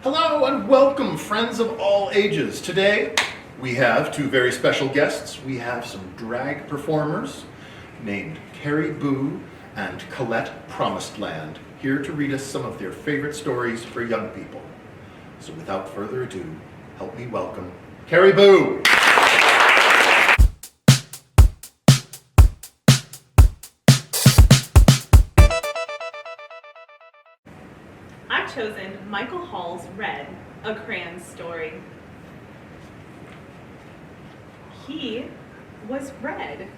Hello and welcome, friends of all ages. Today, we have two very special guests. We have some drag performers named Carey Bou and Collette Promisedland, here to read us some of their favorite stories for young people. So without further ado, help me welcome Carey Bou. I've chosen Michael Hall's Red, a Crayon story. He was red.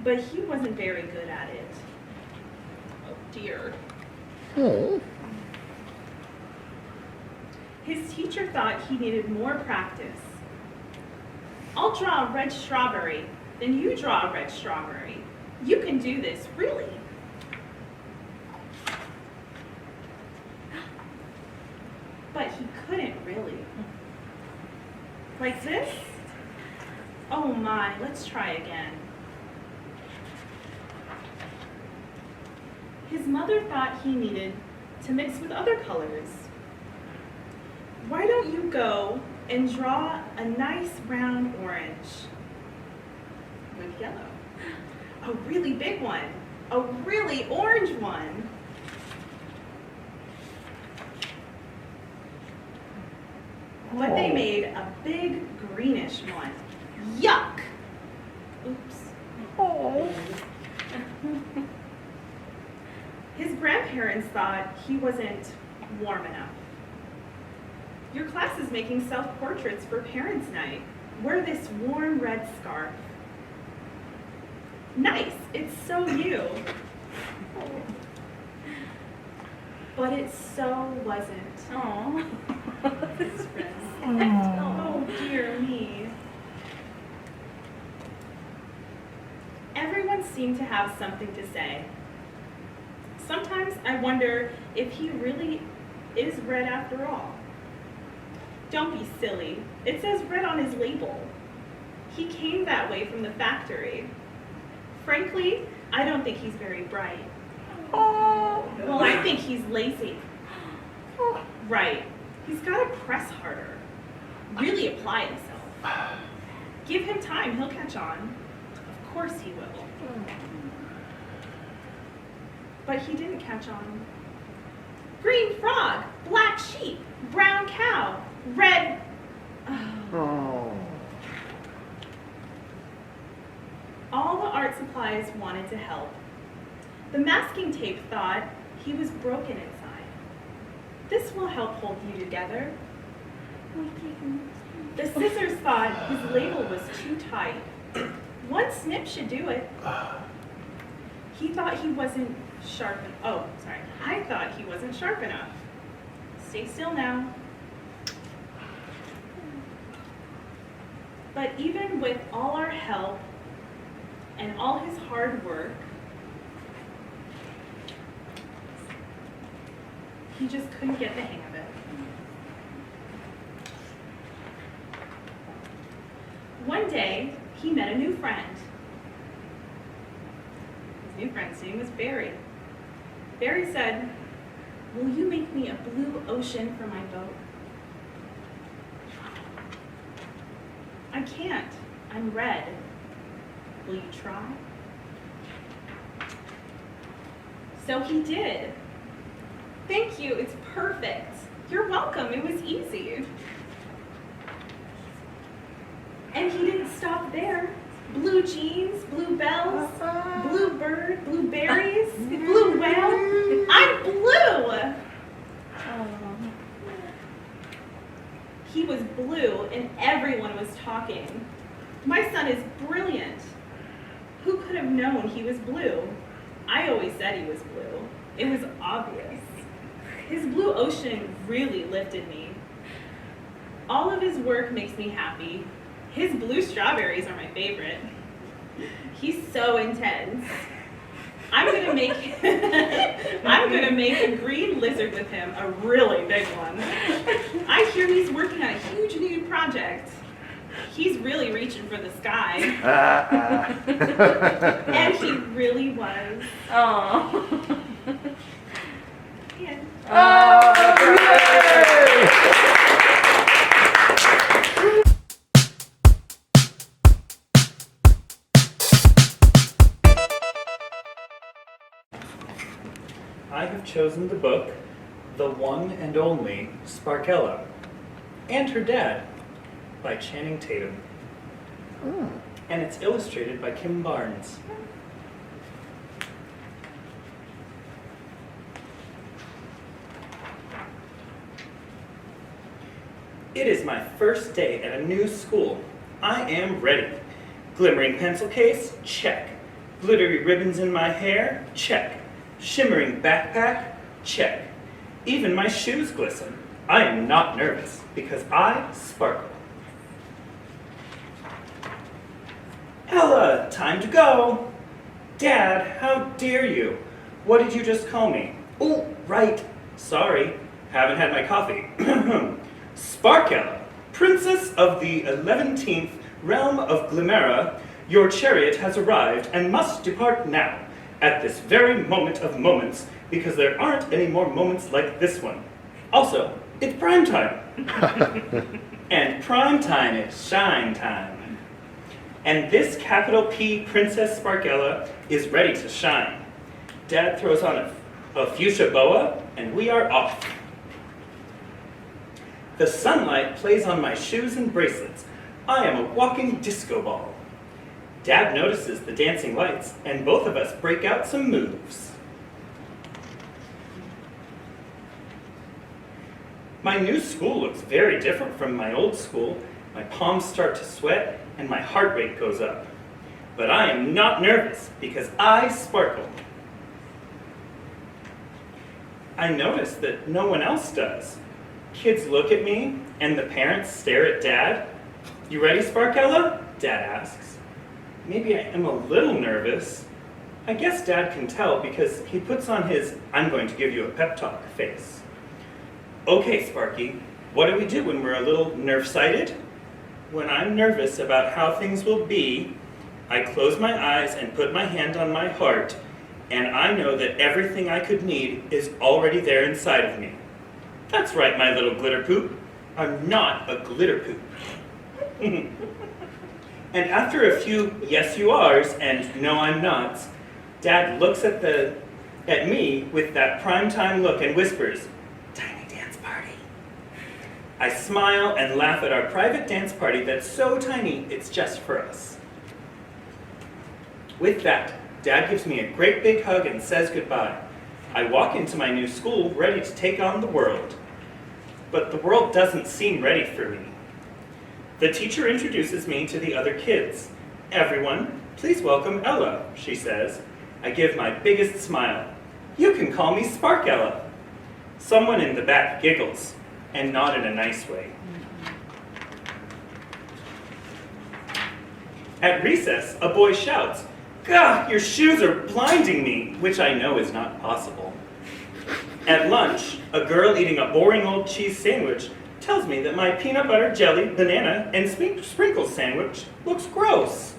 But he wasn't very good at it. Oh dear. Oh. His teacher thought he needed more practice. I'll draw a red strawberry. Then you draw a red strawberry. You can do this, really. But he couldn't really. Like this? Oh my, let's try again. His mother thought he needed to mix with other colors. Why don't you go and draw a nice round orange? With yellow. A really big one. A really orange one. But they made a big greenish one. Yuck! Oops. Oh. His grandparents thought he wasn't warm enough. Your class is making self-portraits for Parents' Night. Wear this warm red scarf. Nice, it's so you. But it so wasn't. Oh, oh dear me. Everyone seemed to have something to say. Sometimes I wonder if he really is red after all. Don't be silly. It says red on his label. He came that way from the factory. Frankly, I don't think he's very bright. Oh. Well, I think he's lazy. Right. He's got to press harder. Really apply himself. Give him time, he'll catch on. Of course he will. But he didn't catch on. Green frog, black sheep, brown cow, red... Oh. All the art supplies wanted to help. The masking tape thought he was broken inside. This will help hold you together. The scissors thought his label was too tight. One snip should do it. He thought he wasn't sharp enough. Oh, sorry. I thought he wasn't sharp enough. Stay still now. But even with all our help and all his hard work, he just couldn't get the hang of it. One day, he met a new friend. His new friend's name was Barry. Barry said, "Will you make me a blue ocean for my boat?" "I can't. I'm red. Will you try?" So he did. "Thank you, it's perfect." "You're welcome, it was easy." And he didn't stop there. Blue jeans, blue bells, blue bird, blue berries, blue whale. I'm blue! He was blue and everyone was talking. My son is brilliant. Who could have known he was blue? I always said he was blue. It was obvious. His blue ocean really lifted me. All of his work makes me happy. His blue strawberries are my favorite. He's so intense. I'm gonna make a green lizard with him, a really big one. I hear he's working on a huge new project. He's really reaching for the sky. And he really really was. Oh. Yeah. I have chosen the book, The One and Only Sparkella, and Her Dad, by Channing Tatum. And it's illustrated by Kim Barnes. It is my first day at a new school. I am ready. Glimmering pencil case? Check. Glittery ribbons in my hair? Check. Shimmering backpack? Check. Even my shoes glisten. I am not nervous because I sparkle. Ella, time to go. Dad, how dare you? What did you just call me? Oh, right. Sorry. Haven't had my coffee. Sparkella, princess of the 11th realm of Glimera, your chariot has arrived and must depart now, at this very moment of moments, because there aren't any more moments like this one. Also, it's prime time. And prime time is shine time. And this capital P Princess Sparkella is ready to shine. Dad throws on a fuchsia boa, and we are off. The sunlight plays on my shoes and bracelets. I am a walking disco ball. Dad notices the dancing lights, and both of us break out some moves. My new school looks very different from my old school. My palms start to sweat, and my heart rate goes up. But I am not nervous, because I sparkle. I notice that no one else does. Kids look at me, and the parents stare at Dad. You ready, Sparkella? Dad asks. Maybe I am a little nervous. I guess Dad can tell because he puts on his I'm going to give you a pep talk face. Okay, Sparky, what do we do when we're a little nerve-sighted? When I'm nervous about how things will be, I close my eyes and put my hand on my heart, and I know that everything I could need is already there inside of me. That's right, my little glitter poop. I'm not a glitter poop. And after a few yes you are's and no I'm nots, Dad looks at me with that primetime look and whispers, "Tiny dance party." I smile and laugh at our private dance party that's so tiny it's just for us. With that, Dad gives me a great big hug and says goodbye. I walk into my new school ready to take on the world. But the world doesn't seem ready for me. The teacher introduces me to the other kids. "Everyone, please welcome Ella," she says. I give my biggest smile. "You can call me Sparkella." Someone in the back giggles, and not in a nice way. At recess, a boy shouts, "Gah, your shoes are blinding me," which I know is not possible. At lunch, a girl eating a boring old cheese sandwich tells me that my peanut butter, jelly, banana, and sprinkles sandwich looks gross.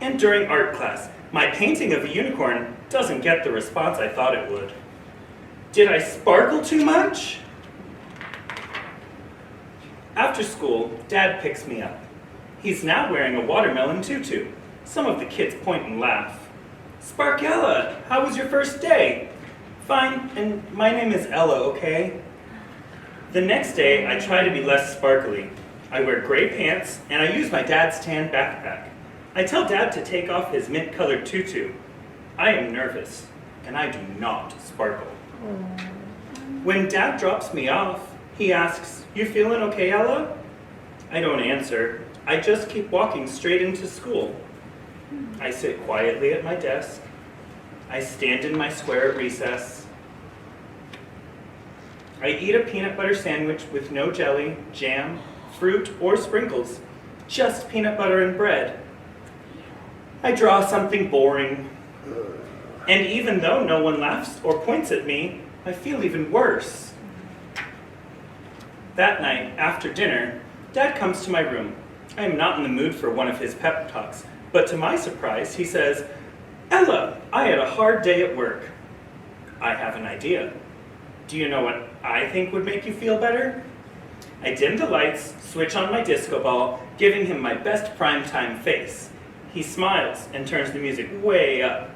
And during art class, my painting of a unicorn doesn't get the response I thought it would. Did I sparkle too much? After school, Dad picks me up. He's now wearing a watermelon tutu. Some of the kids point and laugh. "Sparkella, how was your first day?" "Fine, and my name is Ella, okay?" The next day, I try to be less sparkly. I wear gray pants, and I use my dad's tan backpack. I tell Dad to take off his mint-colored tutu. I am nervous, and I do not sparkle. When Dad drops me off, he asks, "You feeling okay, Ella?" I don't answer. I just keep walking straight into school. I sit quietly at my desk. I stand in my square at recess. I eat a peanut butter sandwich with no jelly, jam, fruit, or sprinkles, just peanut butter and bread. I draw something boring. And even though no one laughs or points at me, I feel even worse. That night, after dinner, Dad comes to my room. I am not in the mood for one of his pep talks, but to my surprise, he says, "Ella, I had a hard day at work." I have an idea. Do you know what I think would make you feel better? I dim the lights, switch on my disco ball, giving him my best primetime face. He smiles and turns the music way up.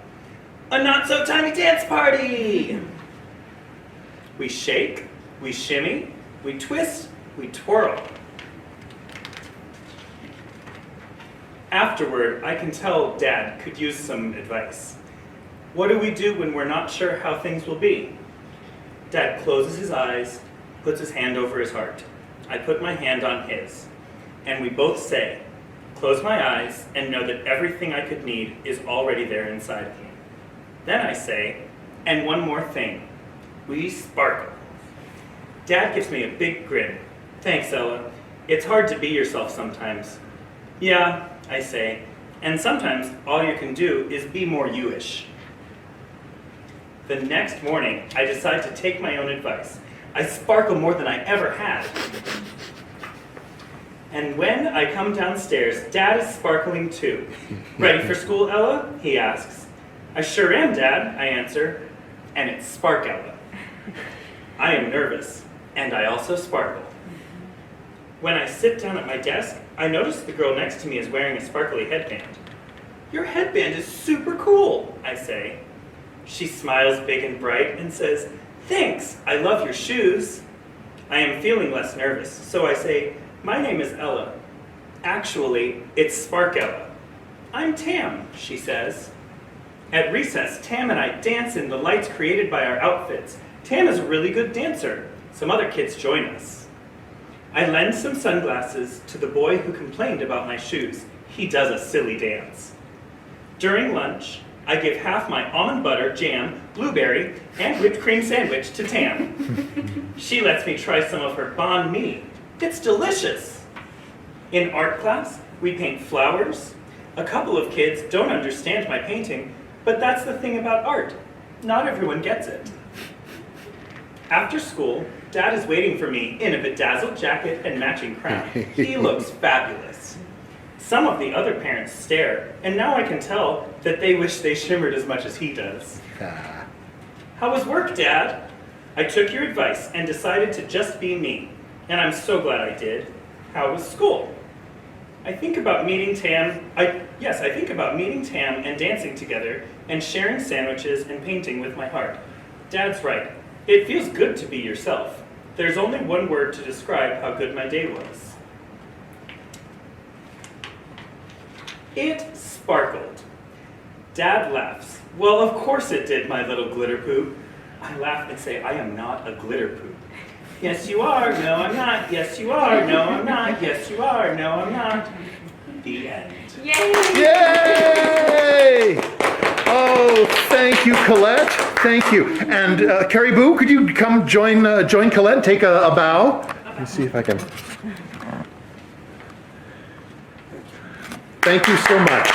A not-so-tiny dance party! We shake, we shimmy, we twist, we twirl. Afterward, I can tell Dad could use some advice. What do we do when we're not sure how things will be? Dad closes his eyes, puts his hand over his heart. I put my hand on his, and we both say, close my eyes and know that everything I could need is already there inside of me. Then I say, and one more thing, we sparkle. Dad gives me a big grin. Thanks, Ella. It's hard to be yourself sometimes. Yeah, I say, and sometimes all you can do is be more you-ish. The next morning, I decide to take my own advice. I sparkle more than I ever had. And when I come downstairs, Dad is sparkling too. Ready for school, Ella? He asks. I sure am, Dad, I answer. And it's Sparkella. I am nervous, and I also sparkle. When I sit down at my desk, I notice the girl next to me is wearing a sparkly headband. Your headband is super cool, I say. She smiles big and bright and says, thanks, I love your shoes. I am feeling less nervous, so I say, my name is Ella. Actually, it's Sparkella. I'm Tam, she says. At recess, Tam and I dance in the lights created by our outfits. Tam is a really good dancer. Some other kids join us. I lend some sunglasses to the boy who complained about my shoes. He does a silly dance. During lunch, I give half my almond butter, jam, blueberry, and whipped cream sandwich to Tam. She lets me try some of her banh mi. It's delicious. In art class, we paint flowers. A couple of kids don't understand my painting, but that's the thing about art. Not everyone gets it. After school, Dad is waiting for me in a bedazzled jacket and matching crown. He looks fabulous. Some of the other parents stare, and now I can tell that they wish they shimmered as much as he does. How was work, Dad? I took your advice and decided to just be me, and I'm so glad I did. How was school? I think about meeting Tam and dancing together and sharing sandwiches and painting with my heart. Dad's right. It feels good to be yourself. There's only one word to describe how good my day was. It sparkled. Dad laughs. Well, of course it did, my little glitter poop. I laugh and say, I am not a glitter poop. Yes, you are. No, I'm not. Yes, you are. No, I'm not. Yes, you are. No, I'm not. The end. Yay! Yay! Oh, thank you, Collette. Thank you. And Carey Bou, could you come join Collette and take a bow? Let me see if I can. Thank you so much.